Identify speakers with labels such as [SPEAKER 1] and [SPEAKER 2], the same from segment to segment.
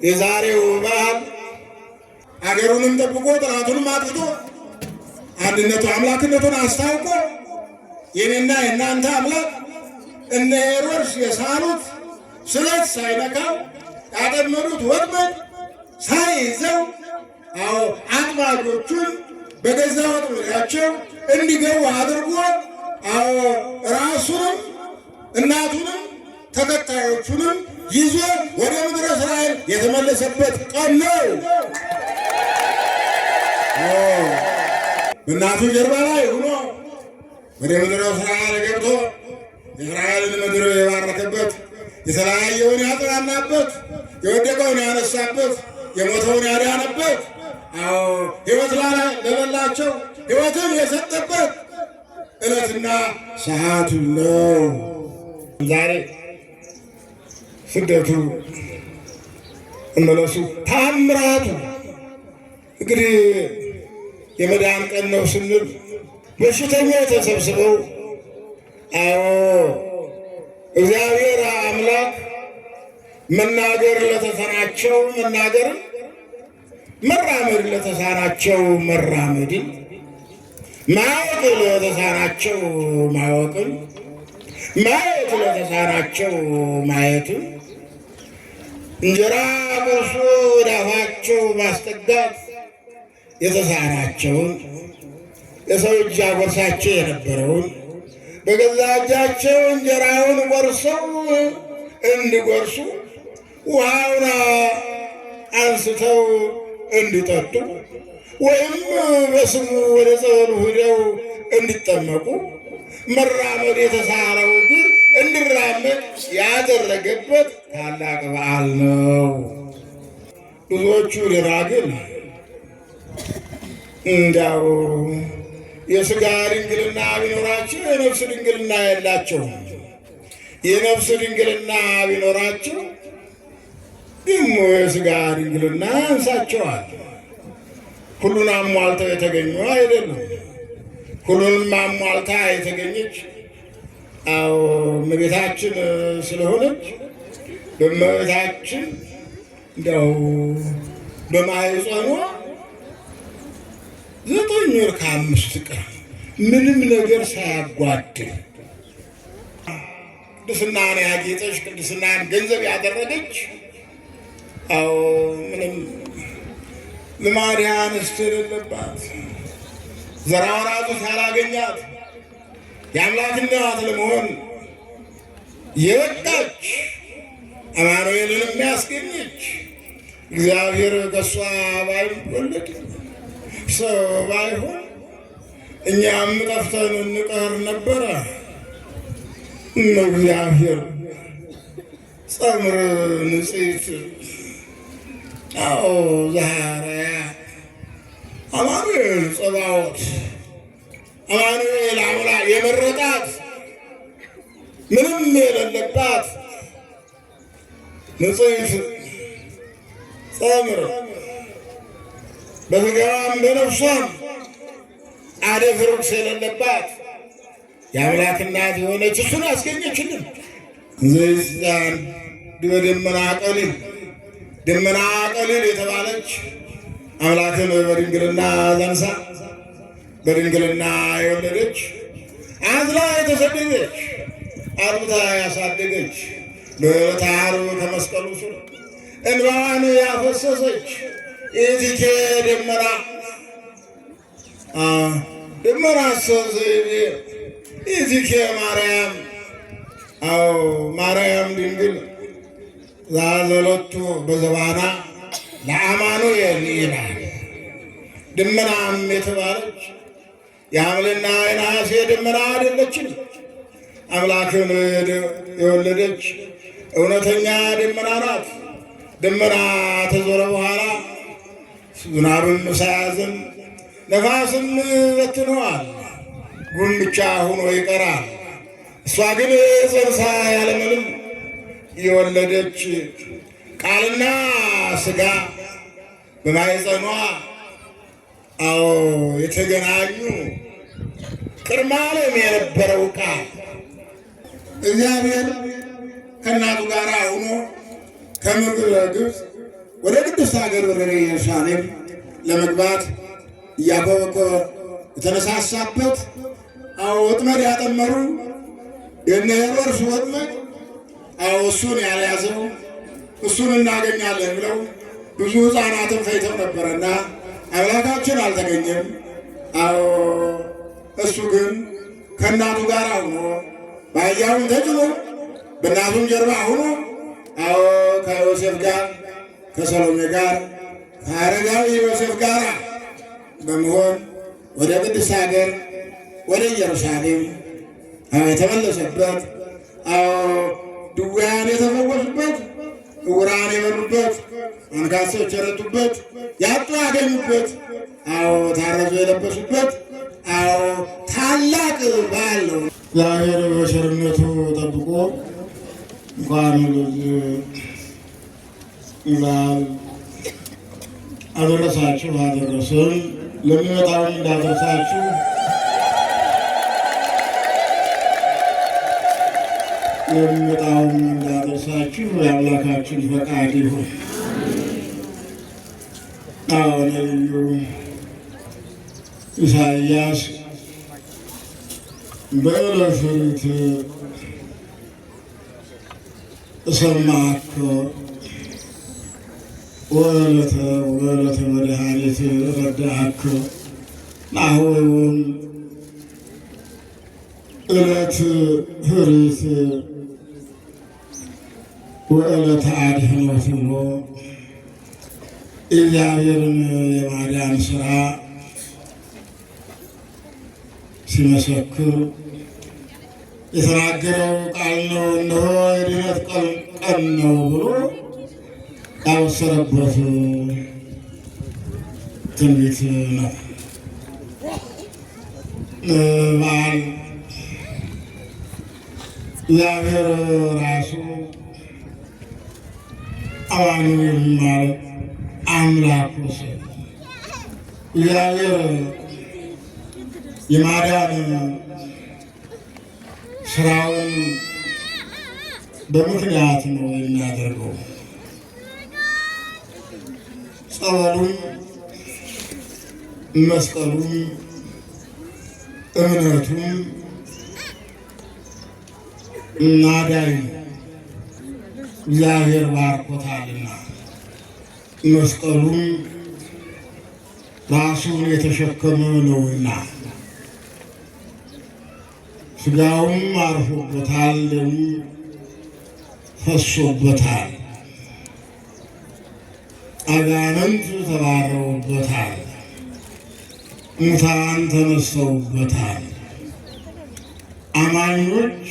[SPEAKER 1] የዛሬው በዓል አገሩንም ጠብቆ ጠላቱንም አጥፍቶ አንድነቱ አምላክነቱን አስታውቆ የኔና የእናንተ አምላክ እነ ሄሮድስ የሳሉት ስለት ሳይነካው ያጠመዱት ወጥመድ ሳይዘው አጥማጆቹን በገዛ ወጥመዳቸው እንዲገቡ አድርጎ ራሱንም እናቱንም ተከታዮቹንም ይዞ ወደ ምድረ እስራኤል የተመለሰበት ቀን ነው። በእናቱ ጀርባ ላይ ሆኖ ወደ ምድረ እስራኤል ገብቶ የእስራኤልን ምድር የባረከበት፣ የተለያየውን ያጽናናበት፣ የወደቀውን ያነሳበት፣ የሞተውን ያዳነበት፣ ሕይወት ለሌላቸው ሕይወትን የሰጠበት ዕለትና ሰዓቱ ነው። ዛሬ ስደቱ፣ እመለሱ፣ ታምራቱ እንግዲህ የመዳን ቀን ነው ስንል በሽተኞች ተሰብስበው እግዚአብሔር አምላክ መናገር ለተሳናቸው መናገርን፣ መራመድ ለተሳናቸው መራመድን፣ ማወቅ ለተሳናቸው ማወቅን፣ ማየት ለተሳናቸው ማየትን፣ እንጀራ ቆርሶ ወደ አፋቸው ማስጠጋት የተሳናቸውን የሰው እጅ አጎርሳቸው የነበረውን በገዛ እጃቸው እንጀራውን ቆርሰው እንዲጎርሱ ውሃውን አንስተው እንዲጠጡ ወይም በስሙ ወደ ጸበሉ ሄደው እንዲጠመቁ መራመድ የተሳነው ግን እንዲራመድ ያደረገበት ታላቅ በዓል ነው። ብዙዎቹ ደናግል እንዲያው የሥጋ ድንግልና ቢኖራቸው የነፍስ ድንግልና የላቸውም። የነፍስ ድንግልና ቢኖራቸው ደግሞ የሥጋ ድንግልና አንሳቸዋል። ሁሉን አሟልተው የተገኙ አይደሉም። ሁሉንም አሟልታ የተገኘች እመቤታችን ስለሆነች በእመቤታችን እንዲያው በማኅፀኗ 9 ወር ከ5 ቀን ምንም ነገር ሳያጓድል ቅድስናን ያጌጠች ቅድስናን ገንዘብ ያደረገች ምንም ልማድ አንስት የሌለባት ዘራራቱ ያላገኛት የአምላክ እናት ለመሆን የበቃች አማኑኤልን የሚያስገኘች እግዚአብሔር ከእሷ ባይወለድ ሰው ባይሆን እኛም ጠፍተን እንቀር ነበረ። እግዚአብሔር ጸምር ንጽሕት ዛህራያ አማኑኤል ጸባዖት አማኑኤል አምላክ የመረጣት ምንም የሌለባት ንጽሕት ጸምር በሥጋዋም በነፍሷም አደፍርስ የሌለባት የአምላክ እናት የሆነች እሱን አስገኘችልን። ዘይስዳን በደመና ቀሊል ደመና ቀሊል የተባለች አምላክን በድንግልና ዘንሳ በድንግልና የወለደች አዝላ የተሰደደች አርብታ ያሳደገች በዕለተ ዓርብ ከመስቀሉ ስር እንባዋን ያፈሰሰች ኢቲኬ ደመና ደመና ሰዘይቤ ኢቲኬ ማርያም ማርያም ድንግል ዛዘለቱ በዘባና ለአማኑኤል ይላል። ደመናም የተባለች የሐምልና የነሐሴ ደመና አይደለችም። አምላክን የወለደች እውነተኛ ደመና ናት። ደመና ተዞረ በኋላ ዝናብም ሳያዝን ነፋስም በትነዋል፣ ጉም ብቻ ሆኖ ይቀራል። እሷ ግን ጸንሳ ያለምንም የወለደች ቃልና ሥጋ በማኅፀኗ የተገናኙ ቅድመ ዓለም የነበረው ቃል እግዚአብሔር ከእናቱ ጋር ሆኖ ከምድረ ግብፅ ወደ ቅድስት ሀገር ወደ ኢየሩሳሌም ለመግባት እያኮበኮበ የተነሳሳበት ወጥመድ ያጠመሩ የእነ ሄሮድስ ወጥመድ እሱን ያልያዘው እሱን እናገኛለን ብለው ብዙ ሕፃናትን ፈይተው ነበረና አምላካችን አልተገኘም። እሱ ግን ከእናቱ ጋር ሆኖ በአህያውም ተጭኖ በእናቱም ጀርባ ሆኖ ከዮሴፍ ጋር ከሰሎሜ ጋር ከአረጋዊ ዮሴፍ ጋር በመሆን ወደ ቅድስት ሀገር ወደ ኢየሩሳሌም የተመለሰበት ድውያን የተፈወሱበት፣ ዕውራን የበሩበት፣ አንካሶች የረቱበት፣ ያጡ ያገኙበት፣ ታረዙ የለበሱበት ታላቅ በዓል ነው። እግዚአብሔር በቸርነቱ ጠብቆ እንኳን ለዚህ በዓል አደረሳችሁ አደረሰን። ለሚመጣው እንዳደረሳችሁ ለሚመጣውም እንዳደረሳችሁ የአምላካችን ፈቃድ ይሁን። ነቢዩ ኢሳይያስ በዕለተ እሰማከ ወዕለተ መድኃኒት ረዳእከ ናሁን ዕለት ህሪት ወዕለተ አድኅኖት ብሎ እግዚአብሔርን የማዳን ሥራ ሲመሰክር የተናገረው ቃል ነው። እነሆ የድኅነት ቀን ነው ብሎ ያበሰረበት ትንቢት ነው። በዓል እግዚአብሔር ራሱ አማኑኤል ማለት አምላኩ እግዚአብሔር የማዳን ስራውን በምክንያት ነው የሚያደርገው። ጸበሉም መስቀሉም እምነቱም ናዳይ እግዚአብሔር ባርኮታልና መስቀሉም ራሱን የተሸከመ ነውና ሥጋውም አርፎበታል፣ ደሙ ፈሶበታል፣ አጋንንት ተባረውበታል፣ ሙታን ተነስተውበታል፣ አማኞች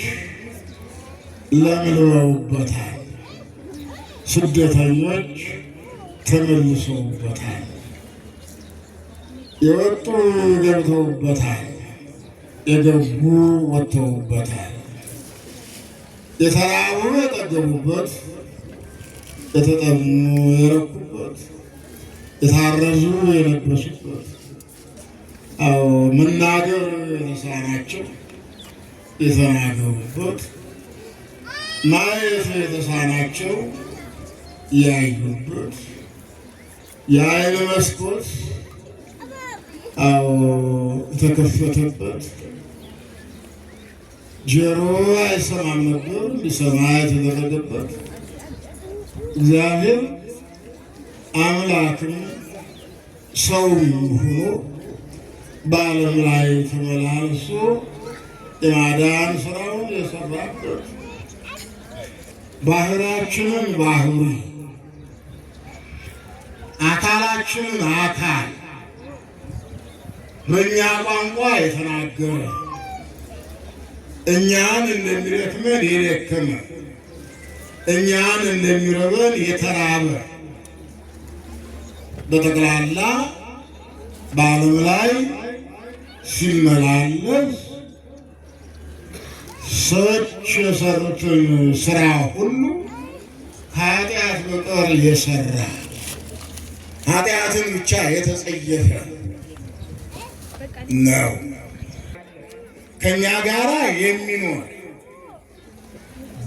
[SPEAKER 1] ለምልመውበታል፣ ስደተኞች ተመልሰውበታል፣ የወጡ ገብተውበታል፣ የገቡ ወጥተውበታል፣ የተራቡ የጠገቡበት፣ የተጠሙ የረኩበት፣ የታረዙ የለበሱበት፣ መናገር የተሳናቸው የተናገሩበት፣ ማየት የተሳናቸው ያዩበት፣ የዓይን መስኮት የተከፈተበት፣ ጆሮ አይሰማም ነበር እንዲሰማ የተደረገበት፣ እግዚአብሔር አምላክም ሰውም ሆኖ በዓለም ላይ ተመላልሶ የማዳን ስራውን የሰራበት፣ ባህሪያችንን ባህሪ አካላችንን አካል በእኛ ቋንቋ የተናገረ እኛን እንደሚደክመን የደከመ እኛን እንደሚረበን የተራበ በጠቅላላ በዓለም ላይ ሲመላለስ ሰዎች የሰሩትን ስራ ሁሉ ከኃጢአት በቀር የሰራ ኃጢአትን ብቻ የተጸየፈ ነው። ከእኛ ጋር የሚኖር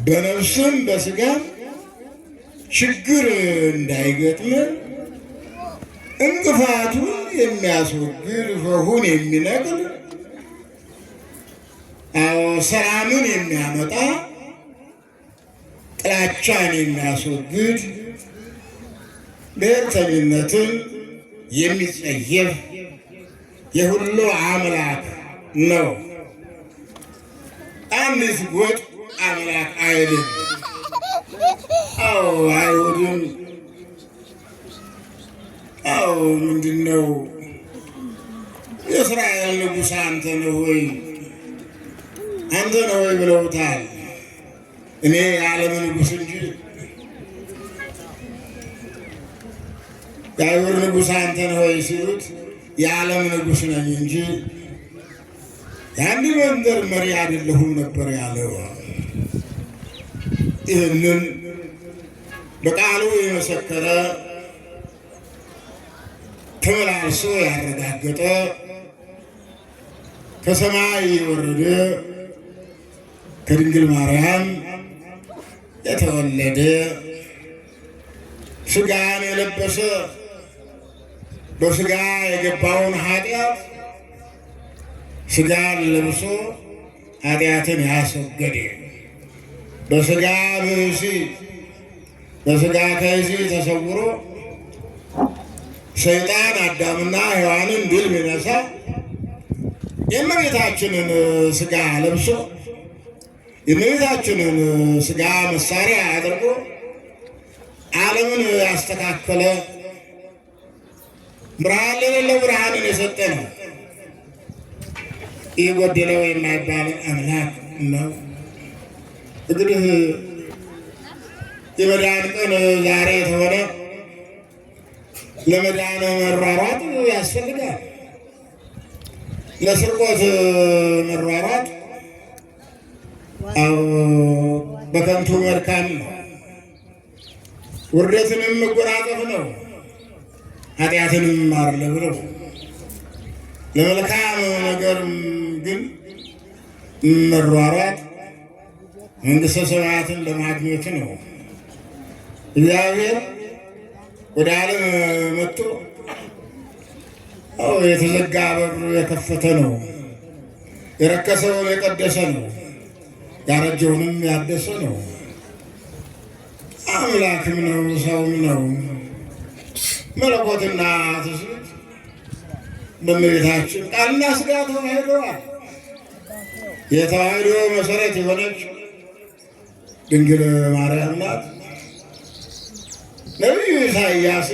[SPEAKER 1] በነፍስም በስጋም ችግር እንዳይገጥምን እንቅፋቱን የሚያስወግድ ፈሁን የሚነቅል ሰላምን የሚያመጣ ጥላቻን የሚያስወግድ ብሔርተኝነትን የሚጸየፍ የሁሉ አምላክ ነው። አንዲት ጎጥ አምላክ አይደለም። አይሁድም ምንድነው የእስራኤል ንጉሥ አንተ ነህ ወይ ብለውታል። እኔ የዓለም ንጉሥ እንጂ የአይሁድ ንጉሥ አንተ ነህ ወይ ሲሉት የዓለም ንጉሥ ነኝ እንጂ የአንድ መንደር መሪ አይደለሁም ነበር ያለው። ይህንን በቃሉ የመሰከረ ተመላልሶ ያረጋገጠ ከሰማይ የወረደ ከድንግል ማርያም የተወለደ ሥጋን የለበሰ በሥጋ የገባውን ኃጢአት ሥጋን ለብሶ ኃጢአትን ያስወገደ በሥጋ ብእሲ በሥጋ ከይሲ ተሰውሮ ሰይጣን አዳምና ሔዋንን ድል ቢነሳ የእመቤታችንን ሥጋ ለብሶ የእመቤታችንን ሥጋ መሳሪያ አድርጎ ዓለምን ያስተካከለ ብርሃን ለሌለው ብርሃንን የሰጠ ነው። ይህ ጎደለው የማይባል አምላክ ነው። እንግዲህ የመዳን ቀን ዛሬ የተሆነ ለመዳን መሯሯጥ ያስፈልጋል። ለስርቆት መሯሯጥ በከንቱ መድካም ነው። ውርደትንም መጎናጸፍ ነው። ኃጢአትንም ማርለብ ነው። ለመልካም ነገር ግን መሯሯጥ መንግሥተ ሰማያትን ለማግኘት ነው። እግዚአብሔር ወደ ዓለም መጥቶ የተዘጋ በር የከፈተ ነው። የረከሰውን የቀደሰ ነው። ያረጀውንም ያደሰ ነው። አምላክም ነው፣ ሰውም ነው። መለኮትና ትስብእት በእመቤታችን ቃልና ሥጋ ተዋህደዋል። የተዋህዶ መሠረት የሆነች ድንግል ማርያም ናት። ነቢዩ ኢሳይያስ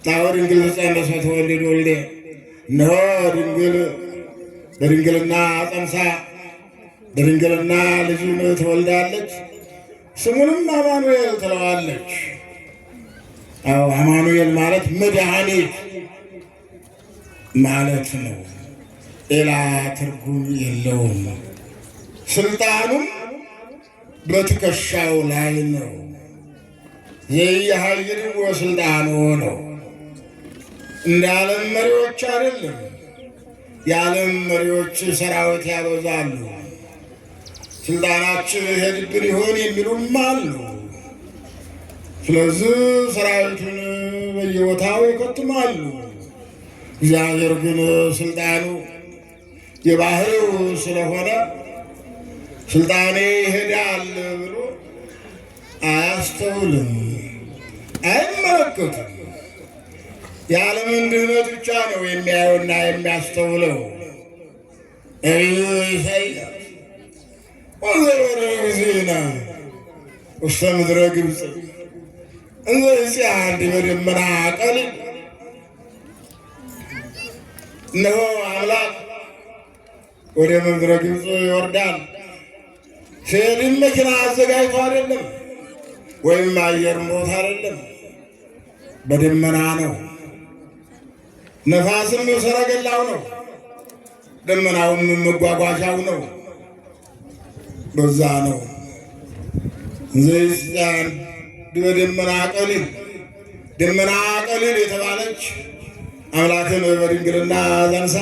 [SPEAKER 1] ናሁ ድንግል ትጸንስ ወትወልድ ወልደ፣ እነሆ ድንግል በድንግልና ጸንሳ በድንግልና ልጅን ትወልዳለች፣ ስሙንም አማኑኤል ትለዋለች። አማኑኤል ማለት መድኃኒት ማለት ነው። ሌላ ትርጉም የለውም። ስልጣኑም በትከሻው ላይ ነው። ዘኢያኃይል ወስልጣኑ ነው። እንደ ዓለም መሪዎች አይደለም። የዓለም መሪዎች ሰራዊት ያበዛሉ። ስልጣናችን ይሄድብን ይሆን የሚሉም አሉ። ስለዚህ ሰራዊቱን በየቦታው ይከትማሉ። እግዚአብሔር ግን ስልጣኑ የባህሪው ስለሆነ ስልጣኔ ይሄዳል ብሎ አያስተውልም፣ አይመለከቱም። የዓለምን ድህነት ብቻ ነው የሚያየውና የሚያስተውለው። ነቢዩ ኢሳይያስ ወዘወረ ጊዜና ውስተ ምድረ ግብፅ እንዘ ይጽአር በደመና ቀሊል፣ እነሆ አምላክ ወደ ምድረ ግብፅ ይወርዳል። ሲሄድም መኪና አዘጋጅቶ አይደለም፣ ወይም አየር ሞት አይደለም፣ በደመና ነው። ነፋስም ሰረገላው ነው፣ ደመናውም መጓጓዣው ነው። በዛ ነው እንዘ ይጽአር በደመና ቀሊል። ደመና ቀሊል የተባለች አምላክን በድንግልና ጸንሳ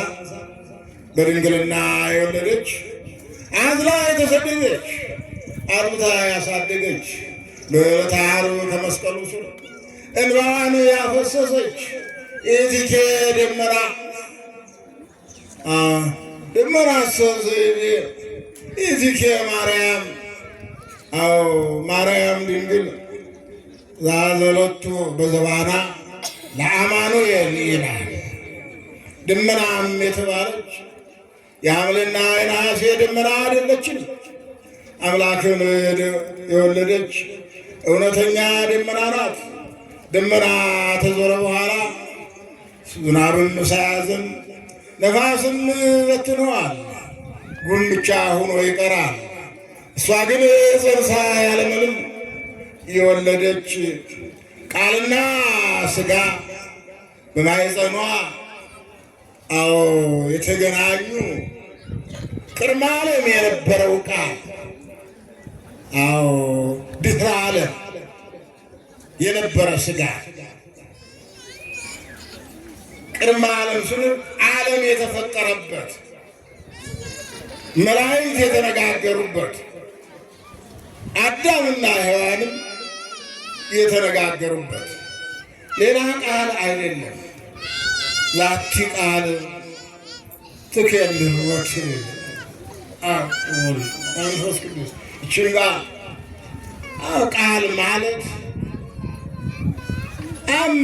[SPEAKER 1] በድንግልና የወለደች አዝላ የተሰደደች አርብታ ያሳደገች በዕለተ ዓርብ ከመስቀሉ ስር እንባዋን ያፈሰሰች ኢቲኬ ደመራ ደመራ ሰዘይቤ ኢቲኬ ማርያም ማርያም ድንግል ዛዘለቱ በዘባና ለአማኑኤል ይላል። ደመናም የተባለች የሐምልና የነሐሴ ደመና አይደለችን። አምላክን የወለደች እውነተኛ ደመና ናት። ደመና ተዞረ በኋላ ዝናብም ሳያዝን ነፋስም በትነዋል፣ ጉም ብቻ ሆኖ ይቀራል። እሷ ግን ጸንሳ ያለምንም የወለደች ቃልና ሥጋ በማኅፀኗ የተገናኙ ቅድመ ዓለም የነበረው ቃል ድኅረ ዓለም የነበረ ሥጋ ቅድመ ዓለም ስንል ዓለም የተፈጠረበት መላእክት የተነጋገሩበት አዳምና ሔዋንም የተነጋገሩበት ሌላ ቃል አይደለም። ዛቲ ቃል ትኬልህ ወትል ወልድ መንፈስ ቅዱስ ይችላ ቃል ማለት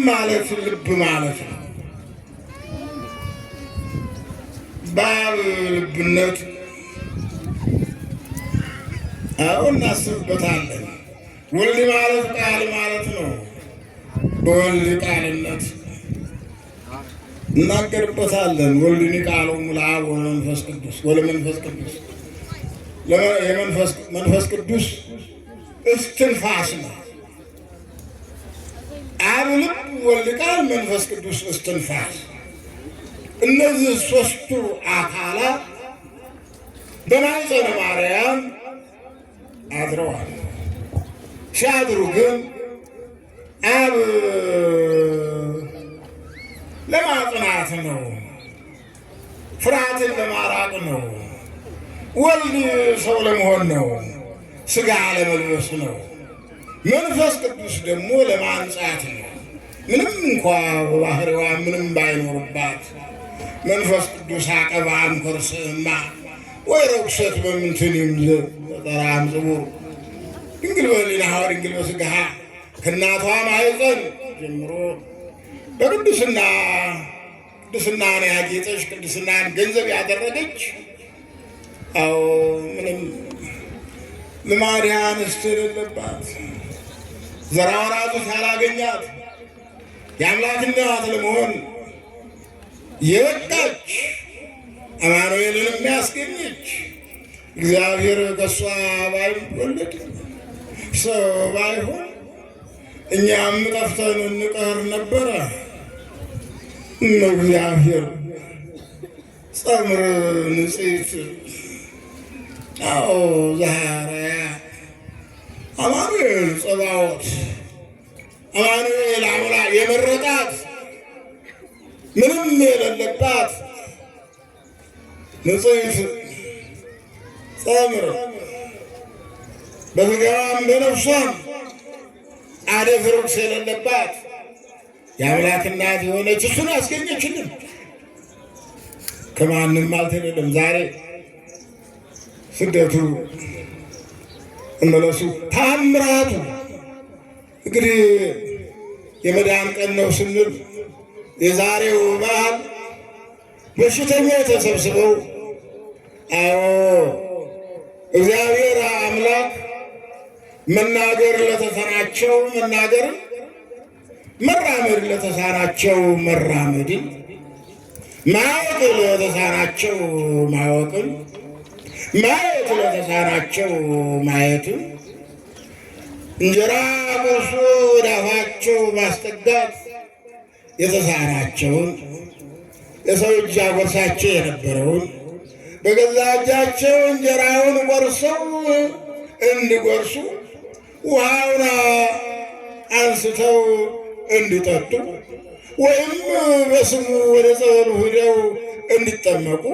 [SPEAKER 1] ማለት ልብ ማለት ነው። በአብ ልብነት እናስብበታለን። ወልድ ማለት ቃል ማለት ነው። በወልድ ቃልነት እናገርበታለን። ወልድኒ ቃሎሙ ለአብ ወለመንፈስ ቅዱስ ወለመንፈስ ቅዱስ መንፈስ ቅዱስ እስትንፋስ ነው። አብ ልብ፣ ወልድ ቃል፣ መንፈስ ቅዱስ እስትንፋስ። እነዚህ ሦስቱ አካላት በማኅፀነ ማርያም አድረዋል። ሲያድሩ ግን አብ ለማጽናት ነው፣ ፍርሃትን ለማራቅ ነው። ወልድ ሰው ለመሆን ነው፣ ሥጋ ለመልበስ ነው። መንፈስ ቅዱስ ደግሞ ለማንጻት ነው። ምንም እንኳ በባህሪዋ ምንም ባይኖርባት መንፈስ ቅዱስ አቀባም ኮርስእማ ወይ ረኩሰት በምንትንም ዘጠራም ጽቡር ድንግል በሕሊናሃ ድንግል በሥጋሃ ከእናቷ ማኅፀን ጀምሮ ቅድስናን ያጌጠች ቅድስናን ገንዘብ ያደረገች ምንም ልማድ አንስት የሌለባት ዘራ ወራቶች ያላገኛት የአምላክ እናት ለመሆን የበቃች አማኑኤልን የሚያስገኘች እግዚአብሔር ከእሷ ባይወለድ ሰው ባይሆን እኛም ጠፍተን እንቀር ነበረ። እግዚአብሔር ጸምር ንጽሕት ዘሐረያ አማኑኤል ጸባዖት አማኑኤል አምላክ የመረጣት ምንም የሌለባት ንጽሕት ጸምር በሥጋዋም በነፍሷም አደፍ ርኩስ የሌለባት የአምላክ እናት የሆነች እሱን ያስገኘችልን ከማንም አልተለለም። ዛሬ ስደቱ እመለሱ ታምራቱ እንግዲህ የመዳን ቀን ነው ስንል የዛሬው በዓል በሽተኞች ተሰብስበው እግዚአብሔር አምላክ መናገር ለተሳናቸው መናገርን፣ መራመድ ለተሳናቸው መራመድን፣ ማወቅ ለተሳናቸው ማወቅን፣ ማየት ለተሳናቸው ማየትን፣ እንጀራ ቆርሶ ወደ አፋቸው ማስጠጋት የተሳናቸውን የሰው እጅ አጎርሳቸው የነበረውን በገዛ እጃቸው እንጀራውን ቆርሰው እንዲጎርሱ ውሃውን አንስተው እንዲጠጡ ወይም በስሙ ወደ ጸበሉ ሄደው እንዲጠመቁ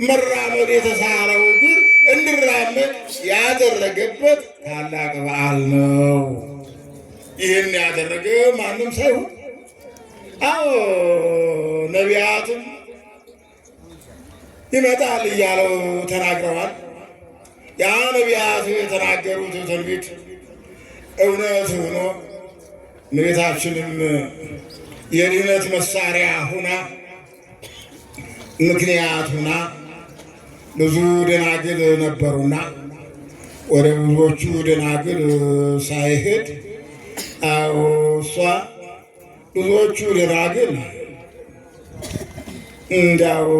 [SPEAKER 1] መራመድ የተሳነው ግን እንድራመድ ያደረገበት ታላቅ በዓል ነው። ይህን ያደረገ ማንም ሳይሆን አዎ ነቢያትም ይመጣል እያለው ተናግረዋል። ያ ነቢያት የተናገሩት ትንቢት እውነት ሆኖ እመቤታችንም የድኅነት መሳሪያ ሁና ምክንያት ሁና ብዙ ደናግል ነበሩና ወደ ብዙዎቹ ደናግል ሳይሄድ አዎ እሷ ብዙዎቹ ደናግል እንዳው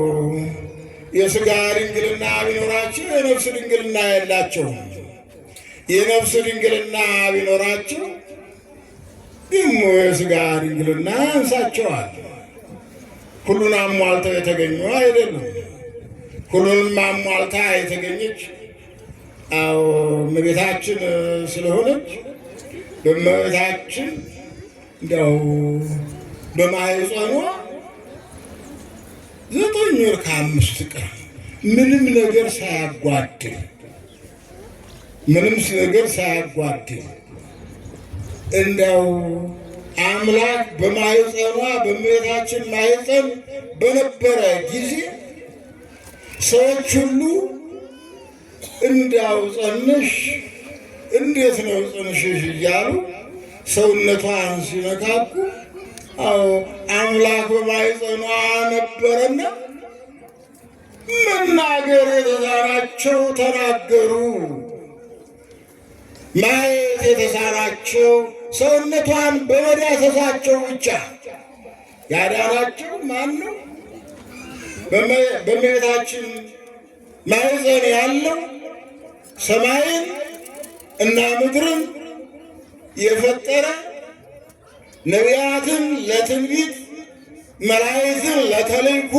[SPEAKER 1] የሥጋ ድንግልና ቢኖራቸው የነፍስ ድንግልና የላቸውም። የነፍስ ድንግልና ቢኖራቸው ደግሞ የሥጋ ድንግልና አንሳቸዋል። ሁሉን አሟልተው የተገኙ አይደሉም። ሁሉንም አሟልታ የተገኘች አዎ እመቤታችን ስለሆነች በእመቤታችን እንዲያው በማኅፀኗ 9 ወር ከ5 ቀን ምንም ነገር ሳያጓድል እንዲያው አምላክ በማኅፀኗ በእመቤታችን ማኅፀን በነበረ ጊዜ ሰዎች ሁሉ እንዲያው ጸንሽ እንዴት ነው ጽንሽሽ እያሉ ሰውነቷን ሲነካኩ አዎ አምላክ በማኅፀኗ ነበረና መናገር የተሳናቸው ተናገሩ። ማየት የተሳናቸው ሰውነቷን በመዳሰሳቸው ብቻ ያዳናቸው ማን ነው? በእመቤታችን ማኅፀን ያለው ሰማይን እና ምድርን የፈጠረ ነቢያትን ለትንቢት፣ መላእክትን ለተልእኮ፣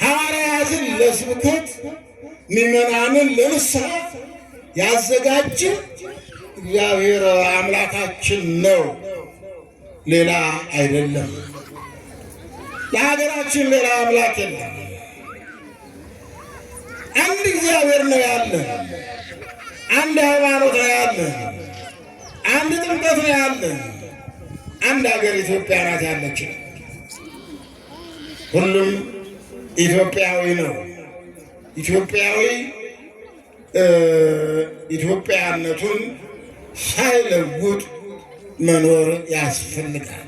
[SPEAKER 1] ሐዋርያትን ለስብከት፣ ምዕመናንን ለንስሐ ያዘጋጀ እግዚአብሔር አምላካችን ነው፣ ሌላ አይደለም። ለሀገራችን ሌላ አምላክ የለም። አንድ እግዚአብሔር ነው ያለን። አንድ ሃይማኖት ነው ያለን። አንድ ጥምቀት ነው ያለን። አንድ ሀገር ኢትዮጵያ ናት ያለችን። ሁሉም ኢትዮጵያዊ ነው። ኢትዮጵያነቱን ሳይለውጥ መኖር ያስፈልጋል።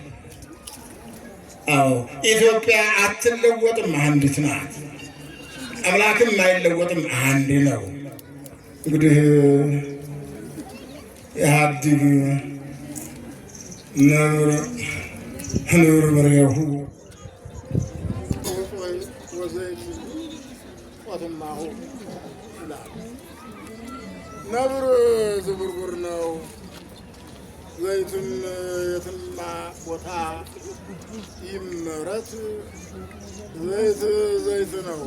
[SPEAKER 1] አዎ ኢትዮጵያ አትለወጥም፣ አንዲት ናት። አምላክም አይለወጥም፣ አንድ ነው። እንግዲህ ኢህአዲግ ነብር በሬሁ ነብር ዝጉርጉር ነው። ዘይቱን የትማ ቦታ ይመረት፣ ዘይት ነው።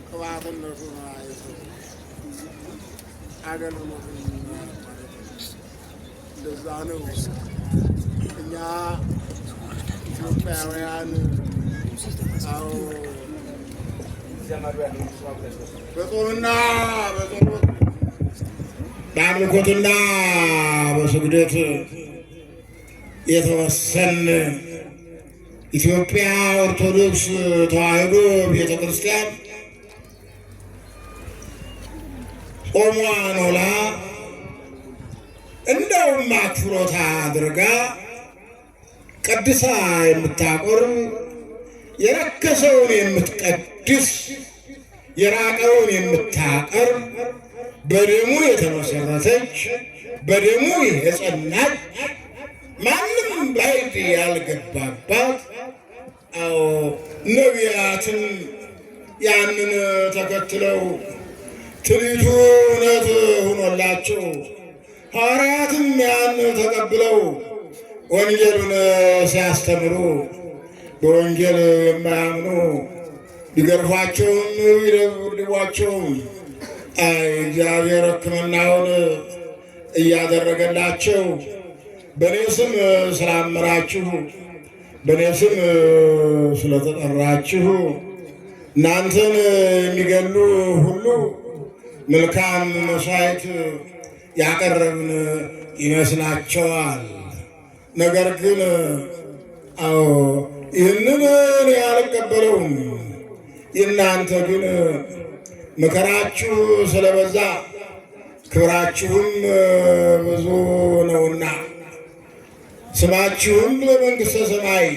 [SPEAKER 1] ቅባትነቱ አገልግሎቱን እንደዛ ነው። እኛ ኢትዮጵያውያን አዎ በጾምና በጸሎት በአምልኮትና በስግደት የተወሰን ኢትዮጵያ ኦርቶዶክስ ተዋሕዶ ቤተ ክርስቲያን ጾሟን ውላ እንደውም አክፍሮታ አድርጋ ቀድሳ የምታቆርብ የረከሰውን የምትቀድስ የራቀውን የምታቀርብ በደሙ የተመሰረተች በደሙ የጸናች ማንም ባዕድ ያልገባባት አዎ ነቢያትን ያንን ተከትለው ትንቢቱ እውነት ሆኖላቸው ሐዋርያትም ያን ተቀብለው ወንጌሉን ሲያስተምሩ በወንጌል የማያምኑ ቢገርፏቸውም ቢደብድቧቸውም እግዚአብሔር ሕክምናውን እያደረገላቸው በእኔ ስም ስላመናችሁ በእኔ ስም ስለተጠራችሁ እናንተን የሚገሉ ሁሉ መልካም መሥዋዕት ያቀረብን ይመስላቸዋል። ነገር ግን አዎ ይህንን ያልቀበለውም የእናንተ ግን መከራችሁ ስለበዛ ክብራችሁም ብዙ ነውና ስማችሁም በመንግሥተ ሰማይ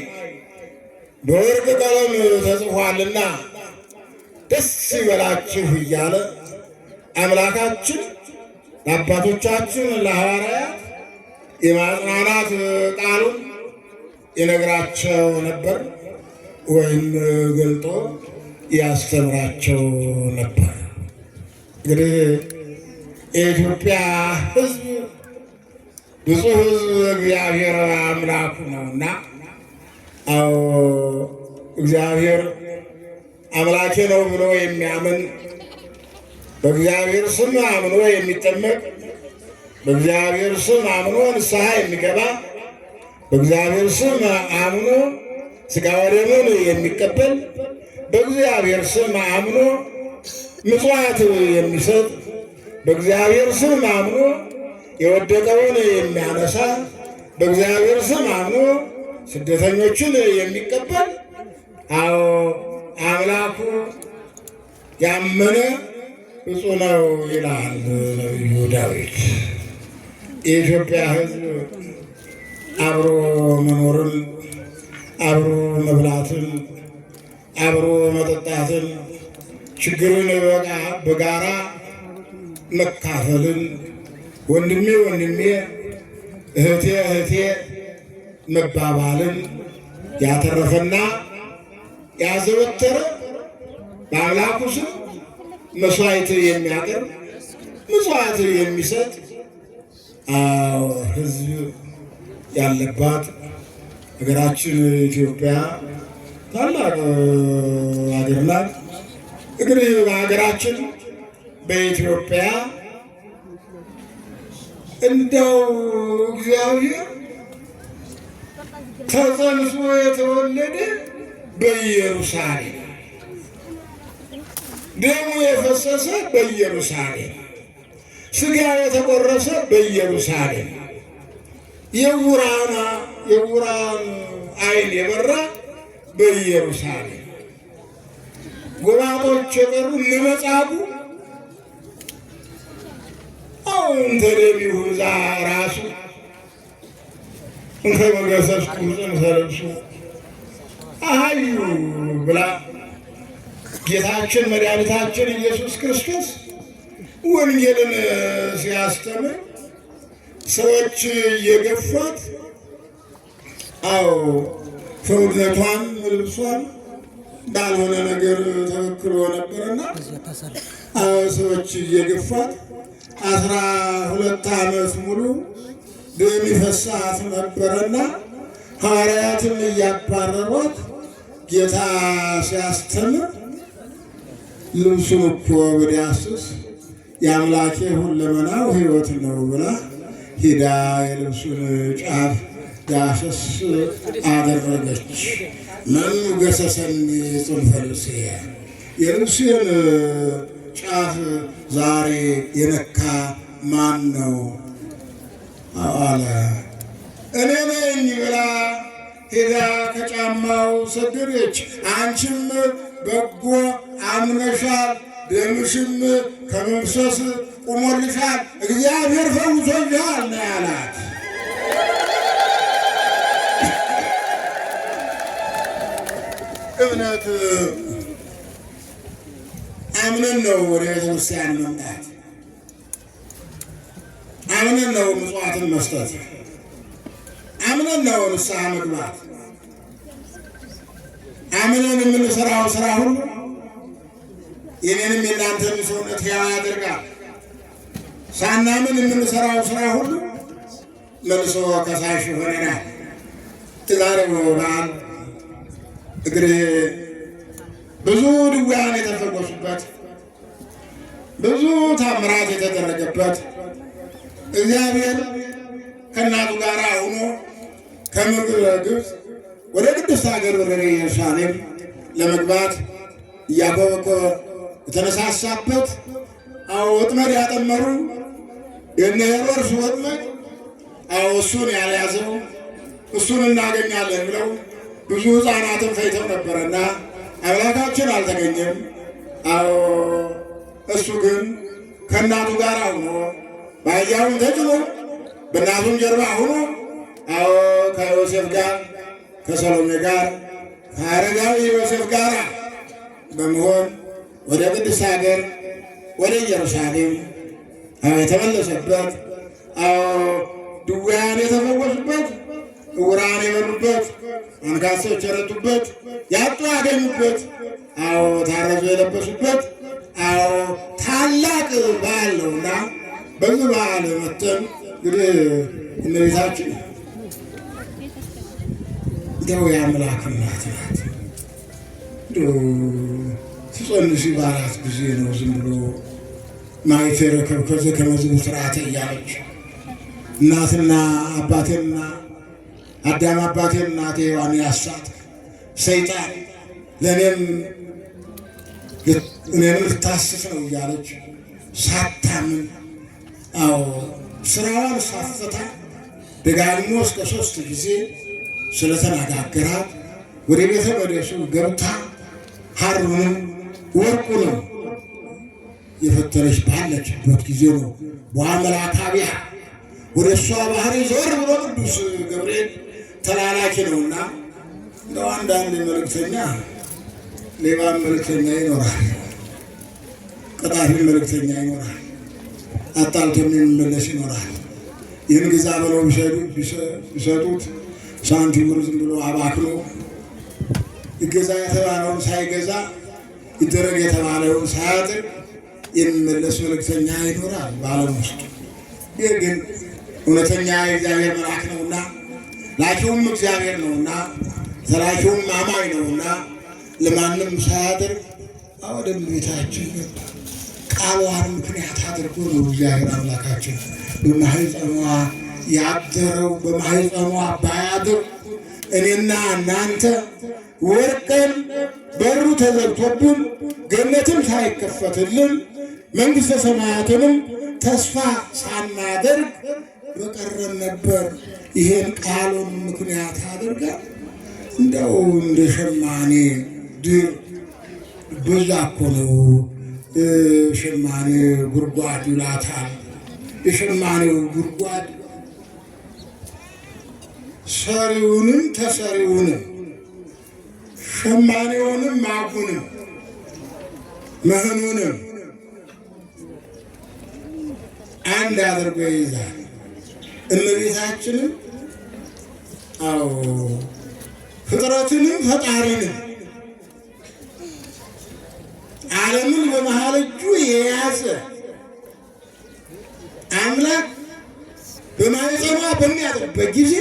[SPEAKER 1] በወርቅ ቀለም ተጽፏልና ደስ ይበላችሁ እያለ አምላካችን ለአባቶቻችን ለሐዋርያት የማጽናናት ቃሉን ይነግራቸው ነበር፣ ወይም ገልጦ ያስተምራቸው ነበር። እንግዲህ የኢትዮጵያ ሕዝብ ብፁዕ ሕዝብ እግዚአብሔር አምላኩ ነውና፣ አዎ እግዚአብሔር አምላኬ ነው ብሎ የሚያምን በእግዚአብሔር ስም አምኖ የሚጠመቅ በእግዚአብሔር ስም አምኖ ንስሐ የሚገባ በእግዚአብሔር ስም አምኖ ሥጋ ወደሙን የሚቀበል በእግዚአብሔር ስም አምኖ ምጽዋት የሚሰጥ በእግዚአብሔር ስም አምኖ የወደቀውን የሚያነሳ በእግዚአብሔር ስም አምኖ ስደተኞችን የሚቀበል አዎ አምላኩ ያመነ ብፁዕ ነው ይላል ነቢዩ ዳዊት። የኢትዮጵያ ሕዝብ አብሮ መኖርን፣ አብሮ መብላትን፣ አብሮ መጠጣትን፣ ችግርን በጋራ መካፈልን፣ ወንድሜ ወንድሜ እህቴ እህቴ መባባልን ያተረፈና ያዘወተረ በአምላኩ ስም መሥዋዕት የሚያቀርብ ምጽዋት የሚሰጥ ሕዝብ ያለባት ሀገራችን ኢትዮጵያ ታላቅ ሀገር ናት። እንግዲህ በሀገራችን በኢትዮጵያ እንደው እግዚአብሔር ተጸንሶ የተወለደ በኢየሩሳሌም፣ ደሙ የፈሰሰ በኢየሩሳሌም፣ ሥጋ የተቆረሰ በኢየሩሳሌም፣ የዕውራን ዓይን የበራ በኢየሩሳሌም፣ ጎባጦች የቀሩ እነ መጻጉዕ አሁን ተደቢሁ እዛ ራሱ እንከ መገሰስኩ ጽንፈ ልብሱ አሃዩ ብላ ጌታችን መድኃኒታችን ኢየሱስ ክርስቶስ ወንጌልን ሲያስተምር ሰዎች እየገፏት አዎ ሰውነቷን ልብሷን ባልሆነ ነገር ተወክሎ ነበርና ሰዎች እየገፏት 12 ዓመት ሙሉ ደም ይፈሳት ነበርና ሐዋርያትም እያባረሯት ጌታ ሲያስተምር ልብሱን እኮ ብዳስስ የአምላኬ ሁለመናው ሕይወት ነው ብላ ሂዳ የልብሱን ጫፍ ዳሰስ አደረገች። መኑ ገሰሰኒ ጽንፈ ልብስየ፣ የልብሴን ጫፍ ዛሬ የነካ ማን ነው አለ። እኔ ነኝ ብላ ሄዳ ከጫማው ሰገደች። አንቺም በጎ አምነሻል፣ ደምሽም ከመፍሰስ ቁሞልሻል፣ እግዚአብሔር ፈውሶሻል ነው ያላት። እምነት አምነን ነው ወደ ቤተክርስቲያን መምጣት፣ አምነን ነው ምጽዋትን መስጠት፣ አምነን ነው ንስሐ መግባት። አምነን የምንሰራው ስራ ሁሉ የኔንም የእናንተን ሰውነት ሕያው ያደርጋል። ሳናምን የምንሰራው ስራ ሁሉ መልሶ ከሳሽ ይሆነናል። ዛሬው በዓል እንግዲህ ብዙ ድውያን የተፈወሱበት፣ ብዙ ታምራት የተደረገበት፣ እግዚአብሔር ከእናቱ ጋር ሆኖ ከምድረ ግብፅ ወደ ቅድስት ሀገር ወደ ኢየሩሳሌም ለመግባት እያኮበኮበ የተነሳሳበት ወጥመድ ያጠመሩ የእነ ሄሮድስ ወጥመድ እሱን ያልያዘው እሱን እናገኛለን ብለው ብዙ ሕፃናትን ፈይተው ነበረና አምላካችን አልተገኘም። እሱ ግን ከእናቱ ጋር ሆኖ በአህያውም ተጭኖ በእናቱም ጀርባ ሆኖ ከዮሴፍ ጋር ከሰሎሜ ጋር ከአረጋዊ ዮሴፍ ጋር በመሆን ወደ ቅድስት ሀገር ወደ ኢየሩሳሌም የተመለሰበት ድውያን የተፈወሱበት፣ ዕውራን የበሩበት፣ አንካሶች የረቱበት፣ ያጡ ያገኙበት፣ ታረዙ የለበሱበት ታላቅ በዓል ነውና በዚህ በዓል መጥተን እንግዲህ እመቤታችን እንደው የአምላክ እናት ናት። ትጸንሲ በአራት ጊዜ ነው ዝም ብሎ ማኅተረ ከብከዘ ከመዝቡ ስርዓተ እያለች እናትና አባቴና አዳም አባቴን እናቴ ሔዋን ያሳት ሰይጣን እኔንም ልታስስ ነው እያለች ሳታምን ስራዋን ሳትፈታ ደጋግሞ እስከ 3 ጊዜ ስለተነጋገራት ወደ ቤተ መቅደሱ ገብታ ሐሩንም ወርቁንም የፈተለች ባለችበት ጊዜ ነው በአምላካቢያ ወደ እሷ ባህሪ ዞር ብሎ ቅዱስ ገብርኤል ተላላኪ ነውና እንደው አንዳንድ መልእክተኛ ሌባም መልእክተኛ ይኖራል፣ ቀጣፊ መልእክተኛ ይኖራል፣ አጣልቶም የሚመለስ ይኖራል። ይህን ግዛ ብለው ቢሰጡት ሳንቲሙን ዝም ብሎ አባክኖ ይገዛ የተባለውን ሳይገዛ ይደረግ የተባለውን ሳያደርግ የሚመለስ መልእክተኛ ይኖራል በዓለም ውስጥ። ይህ ግን እውነተኛ የእግዚአብሔር መልአክ ነውና ላኪውም እግዚአብሔር ነውና ተላኪውም አማኝ ነውና ለማንም ሳያደርግ ወደ እመቤታችን ገባ። ቃሏን ምክንያት አድርጎ ነው እግዚአብሔር አምላካችን በማኅፀኗ ያደረው። በማኅፀኗ ባያድር እኔና እናንተ ወርቀን በሩ ተዘግቶብን ገነትም ሳይከፈትልን መንግሥተ ሰማያትንም ተስፋ ሳናደርግ በቀረን ነበር። ይሄን ቃሉን ምክንያት አድርጋ እንደው እንደ ሸማኔ ድር በዛ እኮ ነው ሸማኔ ጉድጓድ ይላታል። የሸማኔው ጉድጓድ ሰሪውንም ተሰሪውንም ሸማኔውንም ማጉንም መህኑንም አንድ አድርጎ ይይዛል። እመቤታችንም ፍጥረትንም ፈጣሪንም ዓለምን በመሃል እጁ የያዘ አምላክ በማኅፀኗ በሚያድርበት ጊዜ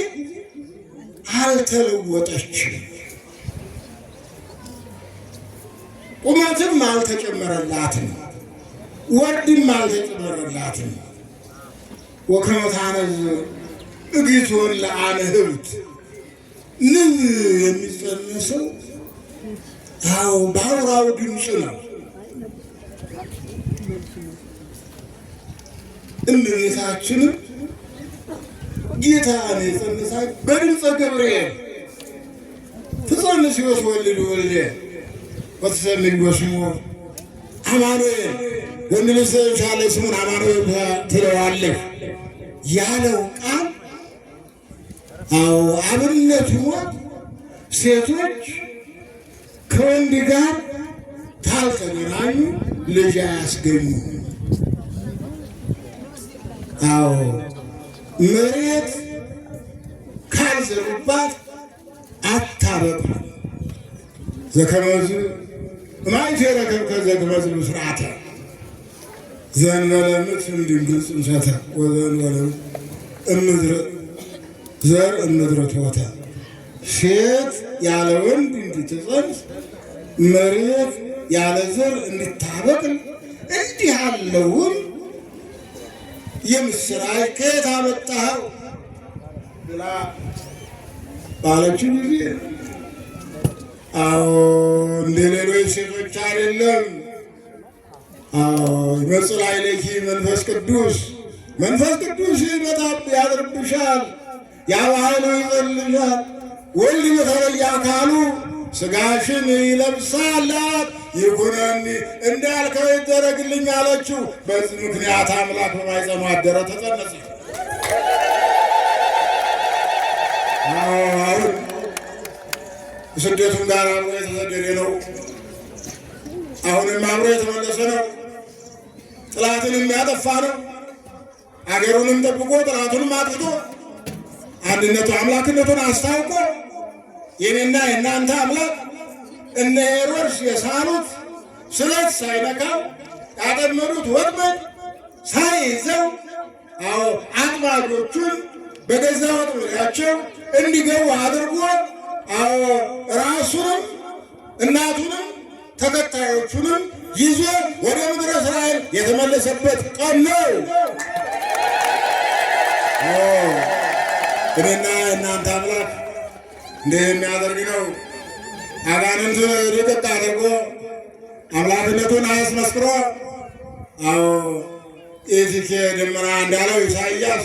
[SPEAKER 1] አልተለወጠችም። ቁመትም አልተጨመረላትም፣ ወርድም አልተጨመረላትም። ወከመ ታነዝ እግዝኦን ለአንህብት ንብ የሚጸነሰው በአውራው ድምፅ ነው። እመቤታችንም ጌታን የጸነሳት በድምፀ ገብርኤል ትጸንስ ወትወልድ ወልደ ወትሰምይ ስሞ አማኑኤል ወንድ ልጅ ትወልጃለሽ ስሙን አማኑኤል ትለዋለሽ ያለው ቃል አብነት ሆኖ ሴቶች ከወንድ ጋር ካልተገናኙ ልጅ አያስገኙ። መሬት ካልዘሩባት አታበቅም። ዘከመዝ ማይቴረ ከዘከመዝ ስርዓተ ዘንበለ ምድር ድንግል ጽንሰተ ወዘንበለ እምድር ዘር እምድር ትወተ። ሴት ያለ ወንድ እንድትጸንስ መሬት ያለ ዘር እንድታበቅል እንዲህ ያለውን የምስራች ከየት አመጣኸው ብላ ባለችው ጊዜ እንደ ሌሎች ሴቶች አይደለም። ይመጽእ ላዕሌኪ መንፈስ ቅዱስ መንፈስ ቅዱስ ያድርብሻል፣ ያው ኃይሉ ይጸልልሻል። ወልድ በተለየ አካሉ ሥጋሽን ይለብሳል። ይኩነኒ እንዳልከው ይደረግልኝ አለችው። በዚህ ምክንያት አምላክ በማኅፀኗ አደረ፣ ተጸነሰ። አሁን ስደቱም ጋር አብሮ የተሰደደ ነው። አሁንም አብሮ የተመለሰ ነው። ጥላትንም ያጠፋ ነው። አገሩንም ጠብቆ ጥላቱንም አጥፍቶ አንድነቱ አምላክነቱን አስታውቆ የኔና የእናንተ አምላክ እነ ሄሮድስ የሳሉት ስለት ሳይነካው ያጠመዱት ወጥመድ ሳይዘው አጥማጆቹን በገዛ ወጥመዳቸው እንዲገቡ አድርጎ ራሱንም እናቱንም ተከታዮቹንም ይዞ ወደ ምድረ እስራኤል የተመለሰበት ቀን ነው። እኔና እናንተ አምላክ እንዲህ የሚያደርግ ነው። አጋንንት ሊቀቅ አድርጎ አምላክነቱን አስመስክሮ ኢቲኬ ደመና እንዳለው ኢሳይያስ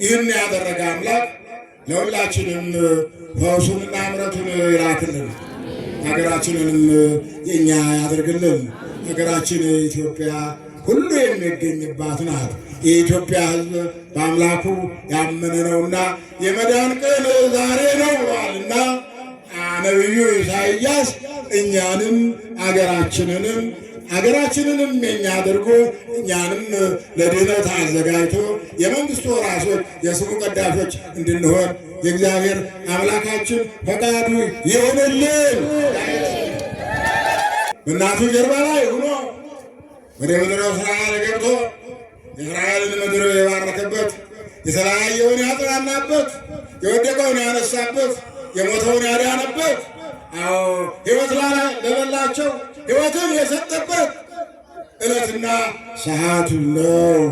[SPEAKER 1] ይህን ያደረገ አምላክ ለሁላችንም ፈውሱንና ምሕረቱን ይላክልን። ሀገራችንንም የእኛ ያደርግልን። ሀገራችን ኢትዮጵያ ሁሉ የሚገኝባት ናት። የኢትዮጵያ ሕዝብ በአምላኩ ያመነ ነውና የመዳን ቀን ዛሬ ነው ብሏልና ነቢዩ ኢሳይያስ እኛንም አገራችንንም የኛ አድርጎ እኛንም ለድኅነት አዘጋጅቶ የመንግሥቱ ወራሾች የስሙ ቀዳሾች እንድንሆን የእግዚአብሔር አምላካችን ፈቃዱ ይሆንልን። በእናቱ ጀርባ ላይ ሆኖ ወደ ምድረ እስራኤል ገብቶ የእስራኤልን ምድር የባረከበት፣ የተለያየውን ያጽናናበት፣ የወደቀውን ያነሳበት፣ የሞተውን ያዳነበት፣ ሕይወት ለሌላቸው ሕይወትን የሰጠበት ዕለትና ሰዓቱ ነው።